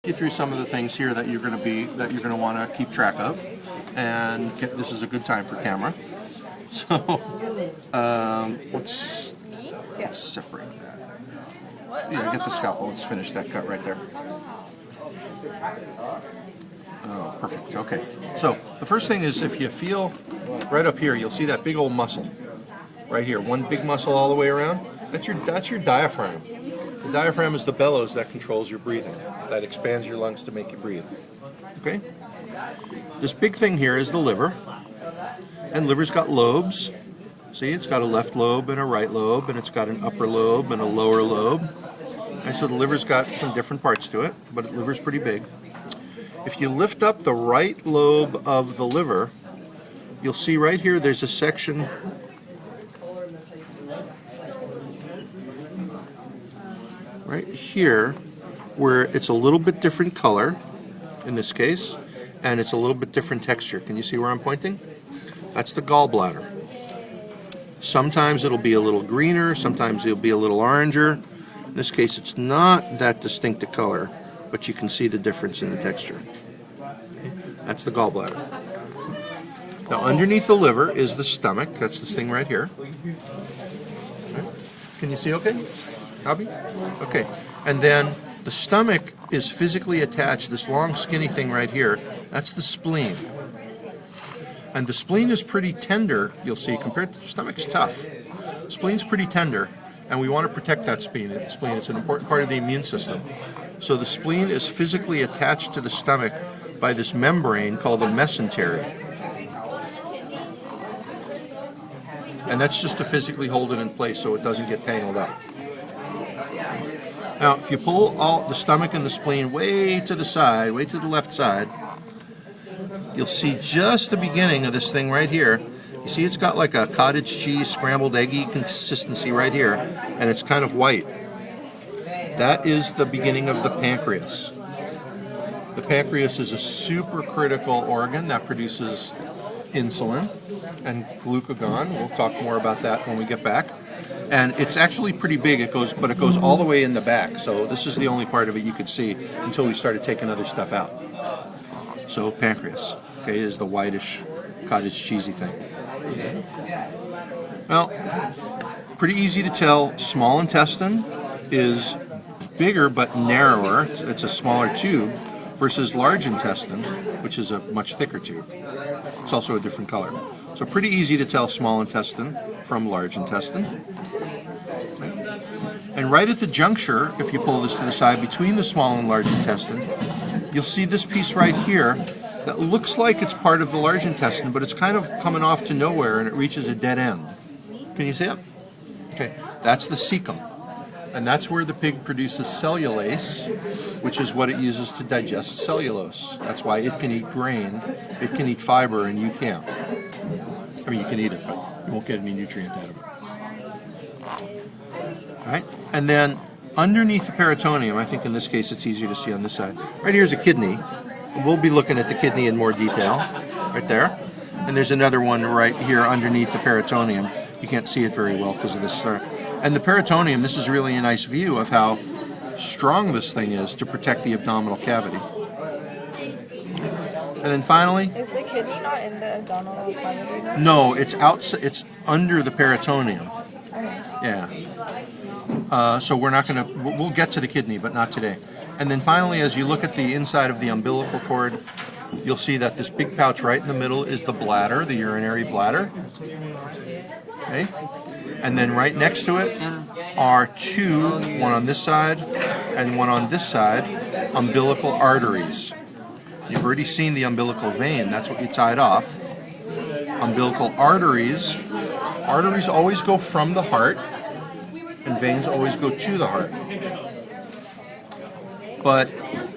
you through some of the things here that you're going to want to keep track of, and this is a good time for camera. So let's separate that. Yeah, get the scalpel. Let's finish that cut right there. Oh, perfect. Okay. So the first thing is, if you feel right up here, you'll see that big old muscle right here. One big muscle all the way around. That's your diaphragm. The diaphragm is the bellows that controls your breathing, that expands your lungs to make you breathe. Okay? This big thing here is the liver, and liver's got lobes. See, it's got a left lobe and a right lobe, and it's got an upper lobe and a lower lobe. And so the liver's got some different parts to it, but the liver's pretty big. If you lift up the right lobe of the liver, you'll see right here there's a section right here where it's a little bit different color in this case, and it's a little bit different texture. Can you see where I'm pointing? That's the gallbladder. Sometimes it'll be a little greener, sometimes it'll be a little oranger. In this case, it's not that distinct a color, but you can see the difference in the texture. Okay? That's the gallbladder. Now, underneath the liver is the stomach. That's this thing right here. Okay. Can you see okay, Abby? Okay. And then the stomach is physically attached, this long skinny thing right here, that's the spleen. And the spleen is pretty tender, you'll see, compared to the stomach's tough. Spleen's pretty tender, and we want to protect that spleen. It's an important part of the immune system. So the spleen is physically attached to the stomach by this membrane called a mesentery. And that's just to physically hold it in place so it doesn't get tangled up. Now, if you pull all the stomach and the spleen way to the side, way to the left side, you'll see just the beginning of this thing right here. You see it's got like a cottage cheese, scrambled eggy consistency right here, and it's kind of white. That is the beginning of the pancreas. The pancreas is a super critical organ that produces insulin and glucagon. We'll talk more about that when we get back. And it's actually pretty big. It goes all the way in the back. So this is the only part of it you could see until we started taking other stuff out. So pancreas, okay, is the whitish cottage cheesy thing. Okay. Well, pretty easy to tell. Small intestine is bigger but narrower. It's a smaller tube versus large intestine, which is a much thicker tube. It's also a different color. So pretty easy to tell small intestine from large intestine. Okay. And right at the juncture, if you pull this to the side, between the small and large intestine, you'll see this piece right here that looks like it's part of the large intestine, but it's kind of coming off to nowhere and it reaches a dead end. Can you see it? Okay, that's the cecum. And that's where the pig produces cellulase, which is what it uses to digest cellulose. That's why it can eat grain, it can eat fiber, and you can't. I mean, you can eat it, but you won't get any nutrient out of it. All right, and then underneath the peritoneum, I think in this case it's easier to see on this side. Right here's a kidney. We'll be looking at the kidney in more detail, right there. And there's another one right here underneath the peritoneum. You can't see it very well because of this. And the peritoneum, this is really a nice view of how strong this thing is to protect the abdominal cavity. And then finally... Is the kidney not in the abdominal cavity then? No, it's outside. It's under the peritoneum. Okay. Yeah. So we're not going to... We'll get to the kidney, but not today. And then finally, as you look at the inside of the umbilical cord, you'll see that this big pouch right in the middle is the bladder, the urinary bladder. Okay? And then right next to it are two, one on this side and one on this side, umbilical arteries. You've already seen the umbilical vein. That's what you tied off. Umbilical arteries. Arteries always go from the heart, and veins always go to the heart. But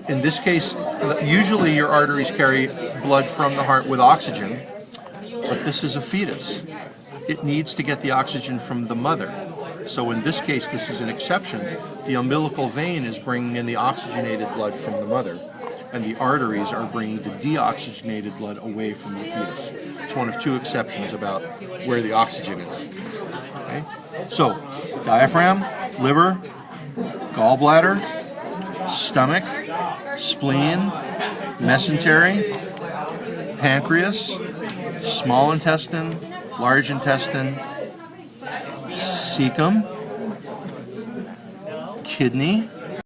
in this case, usually your arteries carry blood from the heart with oxygen, but this is a fetus. It needs to get the oxygen from the mother. So in this case, this is an exception. The umbilical vein is bringing in the oxygenated blood from the mother, and the arteries are bringing the deoxygenated blood away from the fetus. It's one of two exceptions about where the oxygen is. Okay? So, diaphragm, liver, gallbladder, stomach, spleen, mesentery, pancreas, small intestine, large intestine, cecum, kidney,